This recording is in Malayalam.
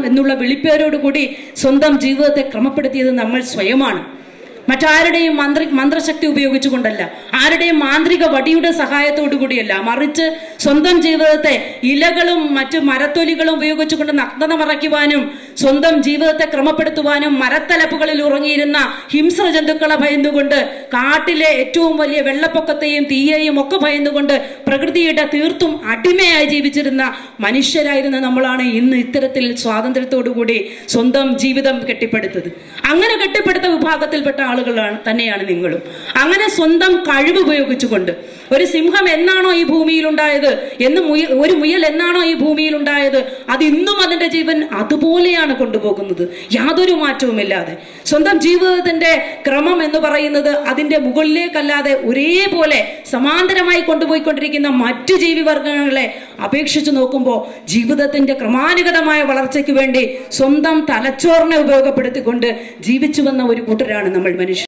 എന്നുള്ള വിളിപ്പേരോടുകൂടി സ്വന്തം ജീവിതത്തെ ക്രമപ്പെടുത്തിയത് നമ്മൾ സ്വയമാണ്. മറ്റാരുടെയും മന്ത്രശക്തി ഉപയോഗിച്ചുകൊണ്ടല്ല, ആരുടെയും മാന്ത്രിക വടിയുടെ സഹായത്തോടു കൂടിയല്ല, മറിച്ച് സ്വന്തം ജീവിതത്തെ ഇലകളും മറ്റു മരത്തൊലികളും ഉപയോഗിച്ചുകൊണ്ട് നഗ്നത മറയ്ക്കുവാനും സ്വന്തം ജീവിതത്തെ ക്രമപ്പെടുത്തുവാനും മരത്തലപ്പുകളിൽ ഉറങ്ങിയിരുന്ന ഹിംസ്ര ജന്തുക്കളെ ഭയന്നുകൊണ്ട്, കാട്ടിലെ ഏറ്റവും വലിയ വെള്ളപ്പൊക്കത്തെയും തീയെയും ഒക്കെ ഭയന്നുകൊണ്ട് പ്രകൃതിയുടെ തീർത്തും അടിമയായി ജീവിച്ചിരുന്ന മനുഷ്യരായിരുന്ന നമ്മളാണ് ഇന്ന് ഇത്തരത്തിൽ സ്വാതന്ത്ര്യത്തോടുകൂടി സ്വന്തം ജീവിതം കെട്ടിപ്പടുത്തത്. അങ്ങനെ കെട്ടിപ്പടുത്ത വിഭാഗത്തിൽപ്പെട്ട ആളുകളാണ് തന്നെയാണ് നിങ്ങളും. അങ്ങനെ സ്വന്തം കഴിവ് ഉപയോഗിച്ചുകൊണ്ട് ഒരു സിംഹം എന്നാണോ ഈ ഭൂമിയിൽ ഉണ്ടായത്, ഒരു മുയൽ എന്നാണോ ഈ ഭൂമിയിൽ ഉണ്ടായത്, അത് ഇന്നും അതിന്റെ ജീവൻ അതുപോലെയാണ് കൊണ്ടുപോകുന്നത്, യാതൊരു മാറ്റവുമില്ലാതെ. സ്വന്തം ജീവിതത്തിന്റെ ക്രമം എന്ന് പറയുന്നത് അതിന്റെ മുകളിലേക്കല്ലാതെ ഒരേപോലെ സമാന്തരമായി കൊണ്ടുപോയിക്കൊണ്ടിരിക്കുന്ന മറ്റു ജീവിവർഗങ്ങളെ അപേക്ഷിച്ച് നോക്കുമ്പോൾ ജീവിതത്തിന്റെ ക്രമാനുഗതമായ വളർച്ചയ്ക്ക് വേണ്ടി സ്വന്തം തലച്ചോറിനെ ഉപയോഗപ്പെടുത്തിക്കൊണ്ട് ജീവിച്ചു വന്ന ഒരു കൂട്ടരാണ് നമ്മൾ മനുഷ്യർ.